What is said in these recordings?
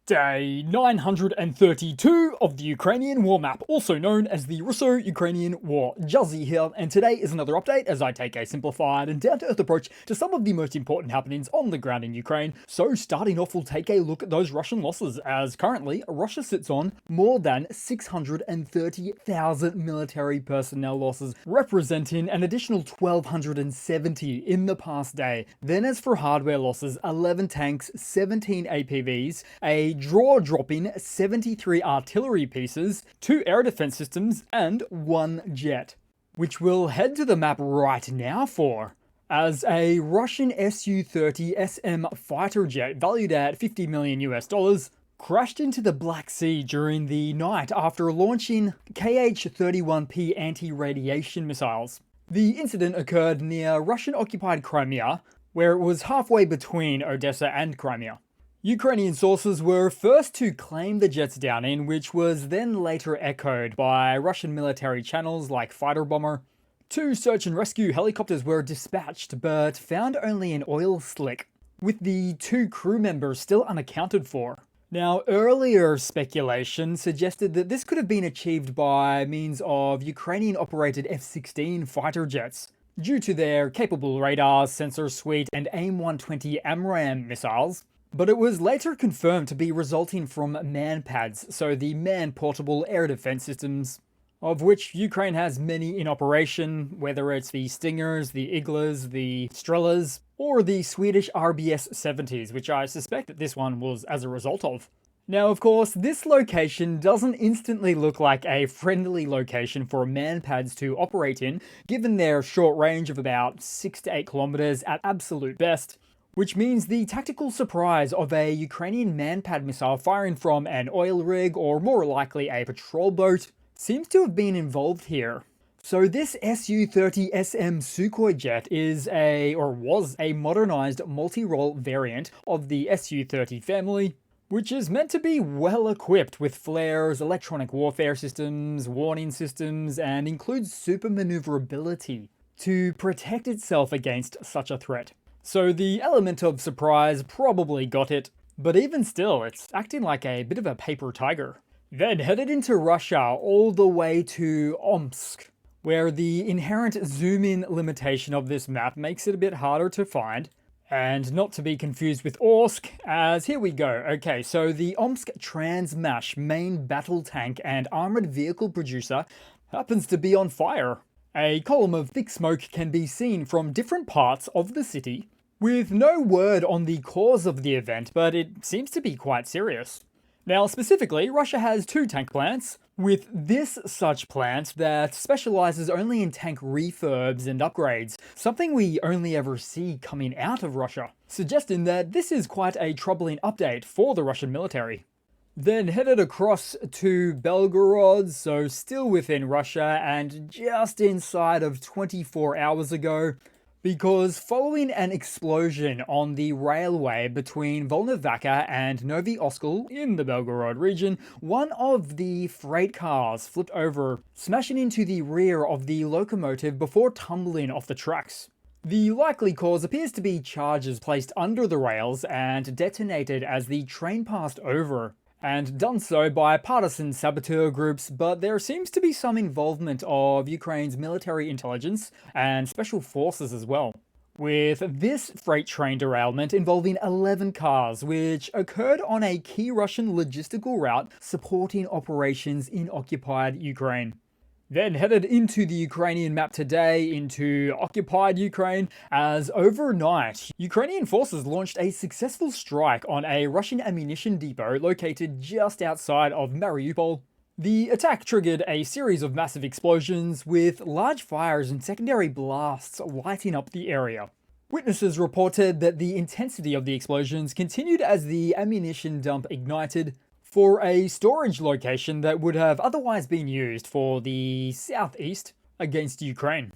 Day 932 of the Ukrainian War Map, also known as the Russo-Ukrainian War. Juzzie here, and today is another update as I take a simplified and down-to-earth approach to some of the most important happenings on the ground in Ukraine. So starting off, we'll take a look at those Russian losses, as currently Russia sits on more than 630,000 military personnel losses, representing an additional 1,270 in the past day. Then as for hardware losses, 11 tanks, 17 APVs, a draw-dropping 73 artillery pieces, 2 air defense systems, and 1 jet. Which we'll head to the map right now for, as a Russian Su-30 SM fighter jet valued at $50 million crashed into the Black Sea during the night after launching Kh-31P anti-radiation missiles. The incident occurred near Russian-occupied Crimea, where it was halfway between Odessa and Crimea. Ukrainian sources were first to claim the jet's downing, which was then later echoed by Russian military channels like Fighter Bomber. 2 search and rescue helicopters were dispatched, but found only an oil slick, with the 2 crew members still unaccounted for. Now, earlier speculation suggested that this could have been achieved by means of Ukrainian-operated F-16 fighter jets, due to their capable radar, sensor suite, and AIM-120 AMRAAM missiles. But it was later confirmed to be resulting from man-pads, so the man-portable air defense systems, of which Ukraine has many in operation, whether it's the Stingers, the Iglas, the Strelas, or the Swedish RBS-70s, which I suspect that this one was as a result of. Now, of course, this location doesn't instantly look like a friendly location for man-pads to operate in, given their short range of about 6 to 8 kilometers at absolute best. Which means the tactical surprise of a Ukrainian man-pad missile firing from an oil rig, or more likely a patrol boat, seems to have been involved here. So this Su-30 SM Sukhoi jet was a modernized multi-role variant of the Su-30 family, which is meant to be well equipped with flares, electronic warfare systems, warning systems, and includes super maneuverability to protect itself against such a threat. So the element of surprise probably got it, but even still, it's acting like a bit of a paper tiger. Then headed into Russia all the way to Omsk, where the inherent zoom-in limitation of this map makes it a bit harder to find, and not to be confused with Orsk, as here we go. Okay, so the Omsk Transmash main battle tank and armored vehicle producer happens to be on fire. A column of thick smoke can be seen from different parts of the city, with no word on the cause of the event, but it seems to be quite serious. Now, specifically, Russia has 2 tank plants, with this such plant that specializes only in tank refurbs and upgrades, something we only ever see coming out of Russia, suggesting that this is quite a troubling update for the Russian military. Then headed across to Belgorod, so still within Russia and just inside of 24 hours ago, because following an explosion on the railway between Volnovakha and Novi Oskol in the Belgorod region, one of the freight cars flipped over, smashing into the rear of the locomotive before tumbling off the tracks. The likely cause appears to be charges placed under the rails and detonated as the train passed over, and done so by partisan saboteur groups, but there seems to be some involvement of Ukraine's military intelligence and special forces as well, with this freight train derailment involving 11 cars, which occurred on a key Russian logistical route supporting operations in occupied Ukraine. Then headed into the Ukrainian map today, into occupied Ukraine, as overnight, Ukrainian forces launched a successful strike on a Russian ammunition depot located just outside of Mariupol. The attack triggered a series of massive explosions, with large fires and secondary blasts lighting up the area. Witnesses reported that the intensity of the explosions continued as the ammunition dump ignited, for a storage location that would have otherwise been used for the southeast against Ukraine.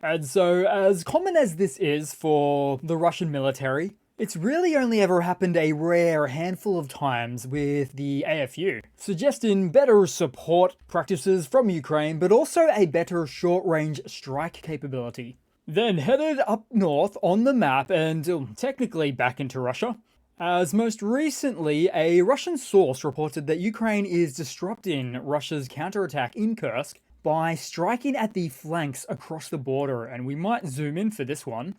And so, as common as this is for the Russian military, it's really only ever happened a rare handful of times with the AFU, suggesting better support practices from Ukraine, but also a better short-range strike capability. Then headed up north on the map and technically back into Russia, As most recently, a Russian source reported that Ukraine is disrupting Russia's counterattack in Kursk by striking at the flanks across the border, and we might zoom in for this one,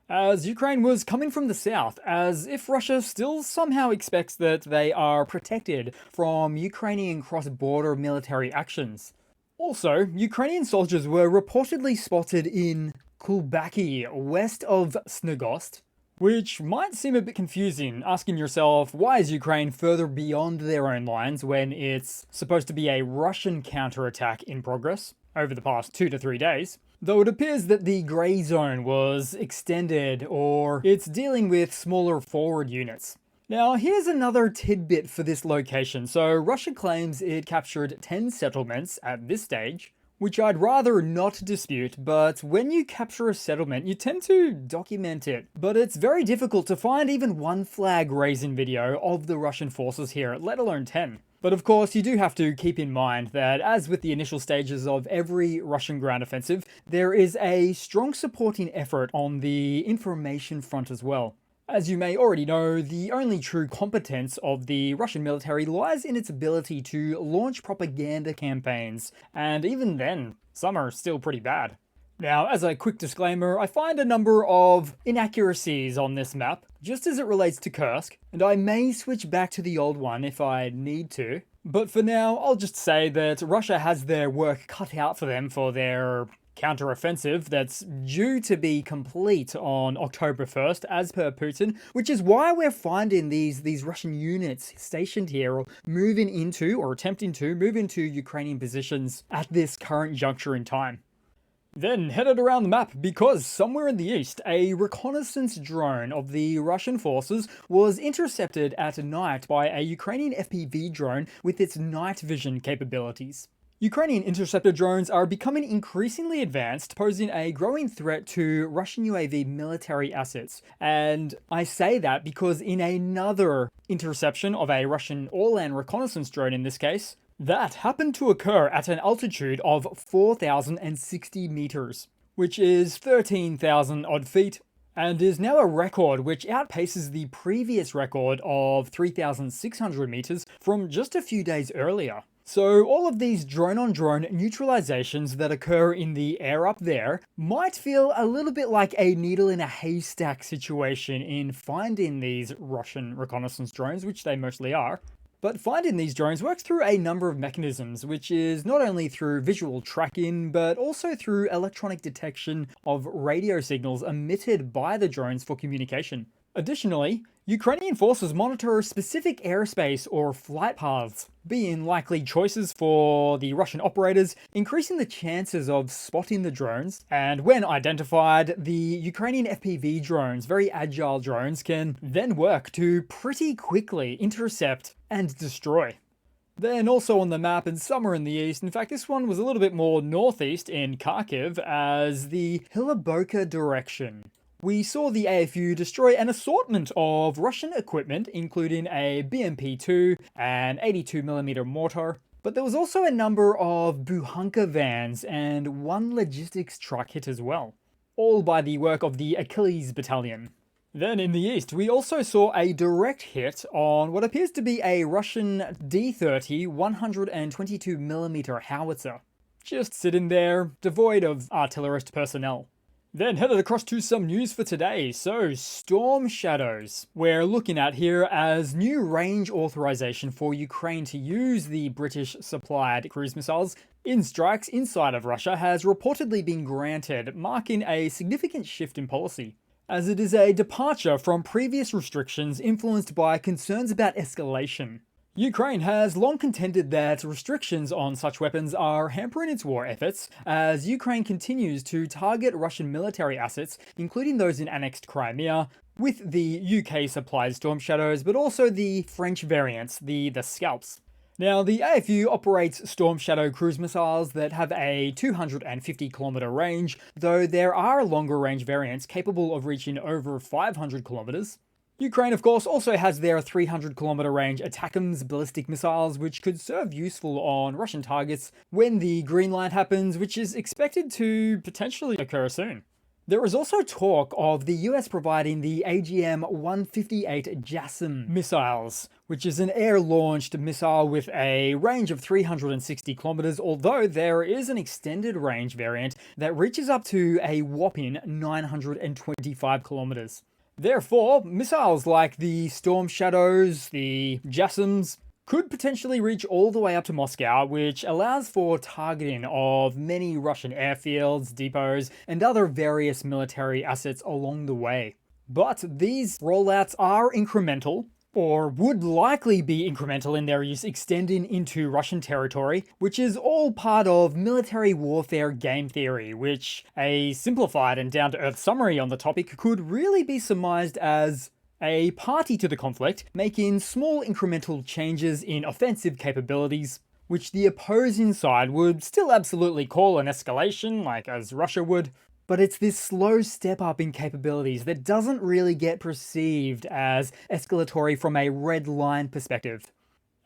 as Ukraine was coming from the south, as if Russia still somehow expects that they are protected from Ukrainian cross-border military actions. Also, Ukrainian soldiers were reportedly spotted in Kulbaki, west of Snogost, which might seem a bit confusing, asking yourself, why is Ukraine further beyond their own lines when it's supposed to be a Russian counterattack in progress over the past 2 to 3 days? Though it appears that the grey zone was extended, or it's dealing with smaller forward units. Now, here's another tidbit for this location. So, Russia claims it captured 10 settlements at this stage, which I'd rather not dispute, but when you capture a settlement, you tend to document it. But it's very difficult to find even one flag raising video of the Russian forces here, let alone 10. But of course, you do have to keep in mind that, as with the initial stages of every Russian ground offensive, there is a strong supporting effort on the information front as well. As you may already know, the only true competence of the Russian military lies in its ability to launch propaganda campaigns, and even then, some are still pretty bad. Now, as a quick disclaimer, I find a number of inaccuracies on this map, just as it relates to Kursk, and I may switch back to the old one if I need to. But for now, I'll just say that Russia has their work cut out for them for their counteroffensive that's due to be complete on October 1st, as per Putin, which is why we're finding these Russian units stationed here or moving into, or attempting to move into Ukrainian positions at this current juncture in time. Then headed around the map because somewhere in the east, a reconnaissance drone of the Russian forces was intercepted at night by a Ukrainian FPV drone with its night vision capabilities. Ukrainian interceptor drones are becoming increasingly advanced, posing a growing threat to Russian UAV military assets. And I say that because in another interception of a Russian all-land reconnaissance drone in this case, that happened to occur at an altitude of 4,060 meters, which is 13,000 odd feet, and is now a record which outpaces the previous record of 3,600 meters from just a few days earlier. So all of these drone-on-drone neutralizations that occur in the air up there might feel a little bit like a needle in a haystack situation in finding these Russian reconnaissance drones, which they mostly are. But finding these drones works through a number of mechanisms, which is not only through visual tracking, but also through electronic detection of radio signals emitted by the drones for communication. Additionally, Ukrainian forces monitor specific airspace or flight paths, being likely choices for the Russian operators, increasing the chances of spotting the drones. And when identified, the Ukrainian FPV drones, very agile drones, can then work to pretty quickly intercept and destroy. Then also on the map and somewhere in the east, in fact this one was a little bit more northeast in Kharkiv, as the Hiloboka direction, we saw the AFU destroy an assortment of Russian equipment, including a BMP-2, an 82mm mortar, but there was also a number of Buhanka vans and one logistics truck hit as well, all by the work of the Achilles Battalion. Then in the east, we also saw a direct hit on what appears to be a Russian D-30 122mm howitzer, just sitting there, devoid of artillerist personnel. Then headed across to some news for today. So, Storm Shadows we're looking at here as new range authorization for Ukraine to use the British supplied cruise missiles in strikes inside of Russia has reportedly been granted, marking a significant shift in policy, as it is a departure from previous restrictions influenced by concerns about escalation. Ukraine has long contended that restrictions on such weapons are hampering its war efforts, as Ukraine continues to target Russian military assets, including those in annexed Crimea, with the UK-supplied Storm Shadows, but also the French variants, the Scalps. Now, the AFU operates Storm Shadow cruise missiles that have a 250km range, though there are longer range variants capable of reaching over 500km. Ukraine, of course, also has their 300km range ATACMS ballistic missiles, which could serve useful on Russian targets when the green light happens, which is expected to potentially occur soon. There is also talk of the US providing the AGM-158 JASSM missiles, which is an air-launched missile with a range of 360 kilometers, although there is an extended range variant that reaches up to a whopping 925 kilometers. Therefore, missiles like the Storm Shadows, the JASSMs, could potentially reach all the way up to Moscow, which allows for targeting of many Russian airfields, depots, and other various military assets along the way. But these rollouts are incremental, or would likely be incremental in their use extending into Russian territory, which is all part of military warfare game theory, which a simplified and down-to-earth summary on the topic could really be surmised as a party to the conflict, making small incremental changes in offensive capabilities, which the opposing side would still absolutely call an escalation, like as Russia would, but it's this slow step up in capabilities that doesn't really get perceived as escalatory from a red line perspective.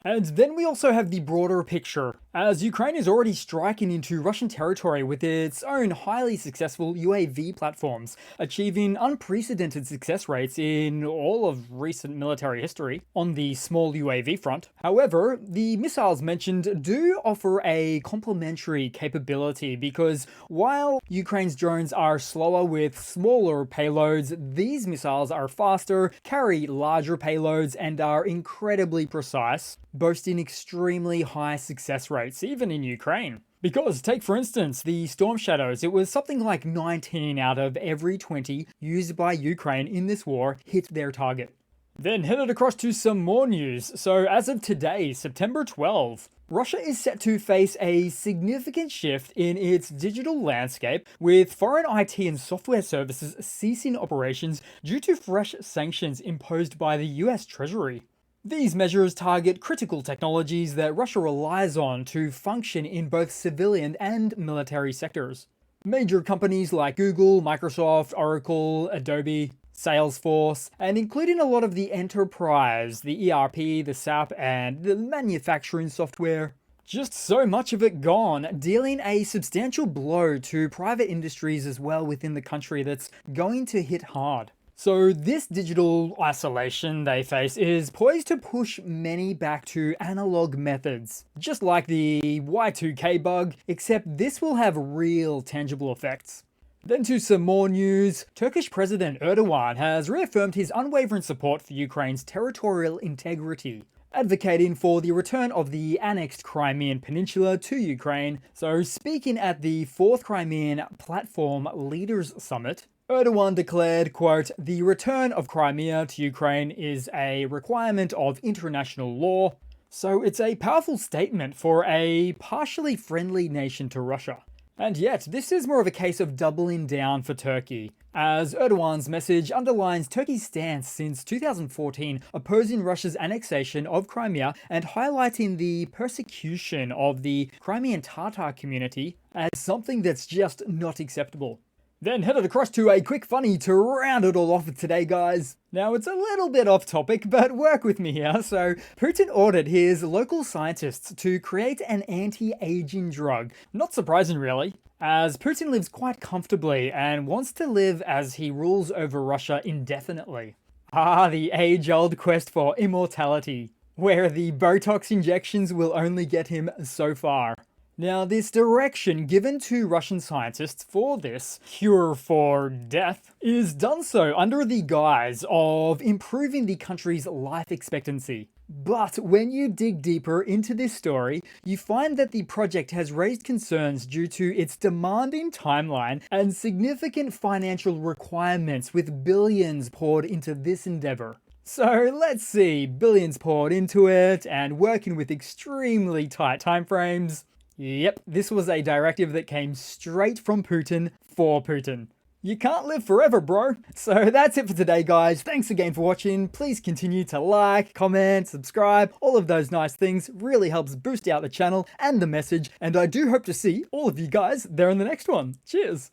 And then we also have the broader picture, as Ukraine is already striking into Russian territory with its own highly successful UAV platforms, achieving unprecedented success rates in all of recent military history on the small UAV front. However, the missiles mentioned do offer a complementary capability because while Ukraine's drones are slower with smaller payloads, these missiles are faster, carry larger payloads, and are incredibly precise, boasting extremely high success rates, even in Ukraine. Because, take for instance, the Storm Shadows, it was something like 19 out of every 20 used by Ukraine in this war hit their target. Then headed across to some more news. So as of today, September 12, Russia is set to face a significant shift in its digital landscape, with foreign IT and software services ceasing operations due to fresh sanctions imposed by the US Treasury. These measures target critical technologies that Russia relies on to function in both civilian and military sectors. Major companies like Google, Microsoft, Oracle, Adobe, Salesforce, and including a lot of the enterprise, the ERP, the SAP, and the manufacturing software. Just so much of it gone, dealing a substantial blow to private industries as well within the country that's going to hit hard. So this digital isolation they face is poised to push many back to analog methods, just like the Y2K bug, except this will have real tangible effects. Then to some more news, Turkish President Erdogan has reaffirmed his unwavering support for Ukraine's territorial integrity, advocating for the return of the annexed Crimean Peninsula to Ukraine. So speaking at the 4th Crimean Platform Leaders Summit, Erdogan declared, quote, "The return of Crimea to Ukraine is a requirement of international law." So it's a powerful statement for a partially friendly nation to Russia. And yet, this is more of a case of doubling down for Turkey, as Erdogan's message underlines Turkey's stance since 2014 opposing Russia's annexation of Crimea and highlighting the persecution of the Crimean Tatar community as something that's just not acceptable. Then headed across to a quick funny to round it all off for today, guys. Now, it's a little bit off topic, but work with me here. So, Putin ordered his local scientists to create an anti-aging drug. Not surprising, really, as Putin lives quite comfortably and wants to live as he rules over Russia indefinitely. Ah, the age-old quest for immortality, where the Botox injections will only get him so far. Now, this direction given to Russian scientists for this cure for death is done so under the guise of improving the country's life expectancy. But when you dig deeper into this story, you find that the project has raised concerns due to its demanding timeline and significant financial requirements, with billions poured into this endeavor. So let's see, billions poured into it and working with extremely tight timeframes. Yep, this was a directive that came straight from Putin for Putin. You can't live forever, bro. So that's it for today, guys. Thanks again for watching. Please continue to like, comment, subscribe. All of those nice things really helps boost out the channel and the message. And I do hope to see all of you guys there in the next one. Cheers.